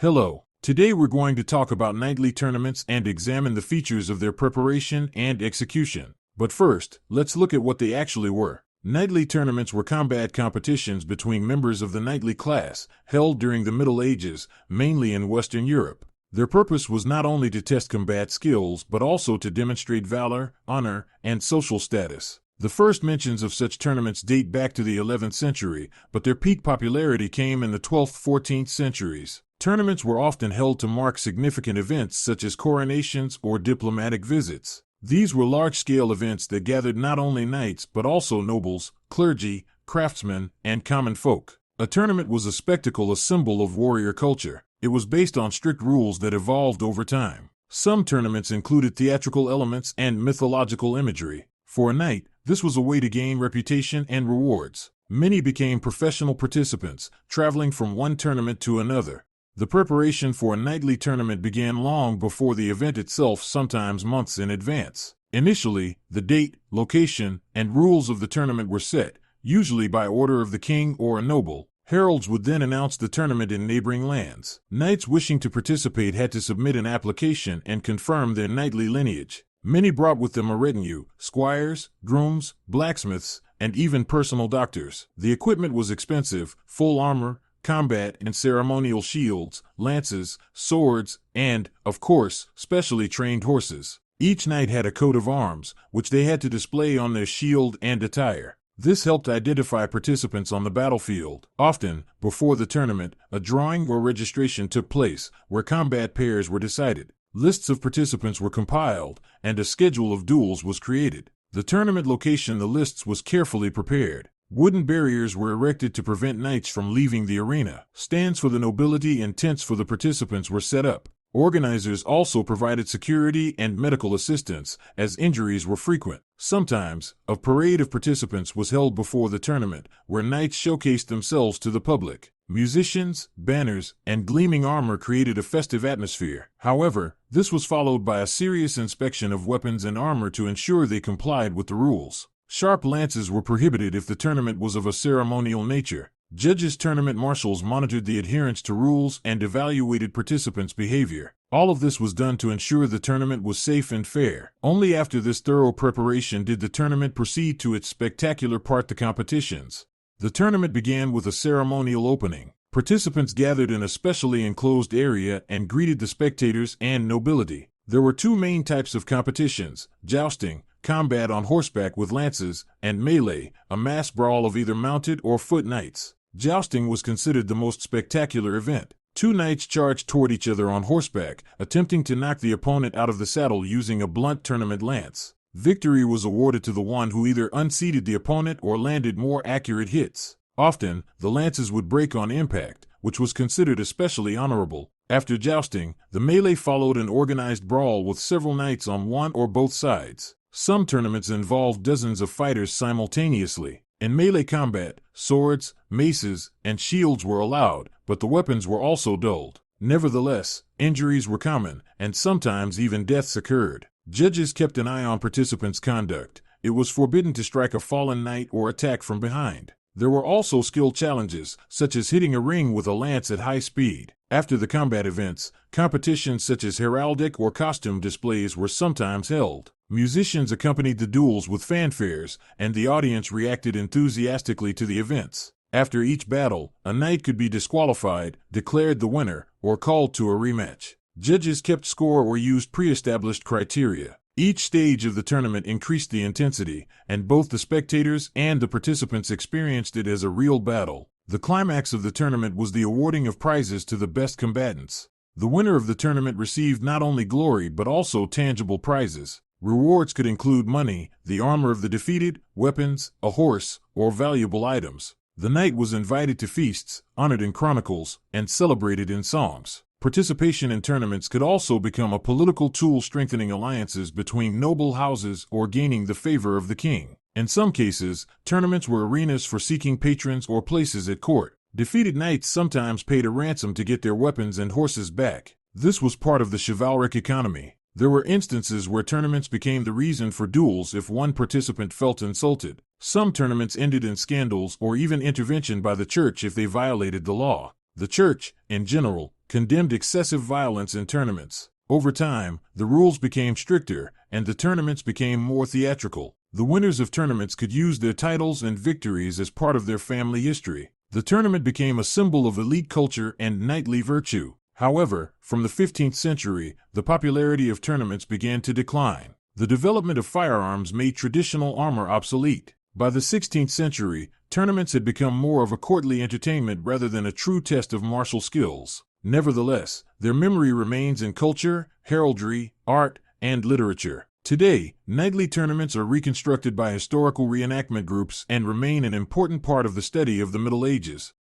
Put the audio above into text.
Hello. Today we're going to talk about knightly tournaments and examine the features of their preparation and execution. But first, let's look at what they actually were. Knightly tournaments were combat competitions between members of the knightly class, held during the Middle Ages, mainly in Western Europe. Their purpose was not only to test combat skills but also to demonstrate valor, honor, and social status. The first mentions of such tournaments date back to the 11th century, but their peak popularity came in the 12th–14th centuries. Tournaments were often held to mark significant events such as coronations or diplomatic visits. These were large-scale events that gathered not only knights but also nobles, clergy, craftsmen, and common folk. A tournament was a spectacle, a symbol of warrior culture. It was based on strict rules that evolved over time. Some tournaments included theatrical elements and mythological imagery. For a knight, this was a way to gain reputation and rewards. Many became professional participants, traveling from one tournament to another. The preparation for a knightly tournament began long before the event itself, sometimes months in advance. Initially, the date, location, and rules of the tournament were set, usually by order of the king or a noble. Heralds would then announce the tournament in neighboring lands. Knights wishing to participate had to submit an application and confirm their knightly lineage. Many brought with them a retinue, squires, grooms, blacksmiths, and even personal doctors. The equipment was expensive: full armor, combat and ceremonial shields, lances, swords, and, of course, specially trained horses. Each knight had a coat of arms, which they had to display on their shield and attire. This helped identify participants on the battlefield. Often, before the tournament, a drawing or registration took place, where combat pairs were decided. Lists of participants were compiled, and a schedule of duels was created. The tournament location, the lists, was carefully prepared. Wooden barriers were erected to prevent knights from leaving the arena. Stands for the nobility and tents for the participants were set up. Organizers also provided security and medical assistance, as injuries were frequent. Sometimes, a parade of participants was held before the tournament, where knights showcased themselves to the public. Musicians, banners, and gleaming armor created a festive atmosphere. However, this was followed by a serious inspection of weapons and armor to ensure they complied with the rules. Sharp lances were prohibited if the tournament was of a ceremonial nature. Judges, tournament marshals monitored the adherence to rules and evaluated participants' behavior. All of this was done to ensure the tournament was safe and fair. Only after this thorough preparation did the tournament proceed to its spectacular part, the competitions. The tournament began with a ceremonial opening. Participants gathered in a specially enclosed area and greeted the spectators and nobility. There were two main types of competitions: jousting, combat on horseback with lances, and melee, a mass brawl of either mounted or foot knights. Jousting was considered the most spectacular event. Two knights charged toward each other on horseback, attempting to knock the opponent out of the saddle using a blunt tournament lance. Victory was awarded to the one who either unseated the opponent or landed more accurate hits. Often, the lances would break on impact, which was considered especially honorable. After jousting, the melee followed, an organized brawl with several knights on one or both sides. Some tournaments involved dozens of fighters simultaneously. In melee combat, swords, maces, and shields were allowed, but the weapons were also dulled. Nevertheless, injuries were common, and sometimes even deaths occurred. Judges kept an eye on participants' conduct. It was forbidden to strike a fallen knight or attack from behind. There were also skill challenges, such as hitting a ring with a lance at high speed. After the combat events, competitions such as heraldic or costume displays were sometimes held. Musicians accompanied the duels with fanfares, and the audience reacted enthusiastically to the events. After each battle, a knight could be disqualified, declared the winner, or called to a rematch. Judges kept score or used pre-established criteria. Each stage of the tournament increased the intensity, and both the spectators and the participants experienced it as a real battle. The climax of the tournament was the awarding of prizes to the best combatants. The winner of the tournament received not only glory but also tangible prizes. Rewards could include money, the armor of the defeated, weapons, a horse, or valuable items. The knight was invited to feasts, honored in chronicles, and celebrated in songs. Participation in tournaments could also become a political tool, strengthening alliances between noble houses or gaining the favor of the king. In some cases, tournaments were arenas for seeking patrons or places at court. Defeated knights sometimes paid a ransom to get their weapons and horses back. This was part of the chivalric economy. There were instances where tournaments became the reason for duels if one participant felt insulted. Some tournaments ended in scandals or even intervention by the church if they violated the law. The church, in general, condemned excessive violence in tournaments. Over time, the rules became stricter, and the tournaments became more theatrical. The winners of tournaments could use their titles and victories as part of their family history. The tournament became a symbol of elite culture and knightly virtue. However, from the 15th century, the popularity of tournaments began to decline. The development of firearms made traditional armor obsolete. By the 16th century, tournaments had become more of a courtly entertainment rather than a true test of martial skills. Nevertheless, their memory remains in culture, heraldry, art, and literature. Today, knightly tournaments are reconstructed by historical reenactment groups and remain an important part of the study of the Middle Ages.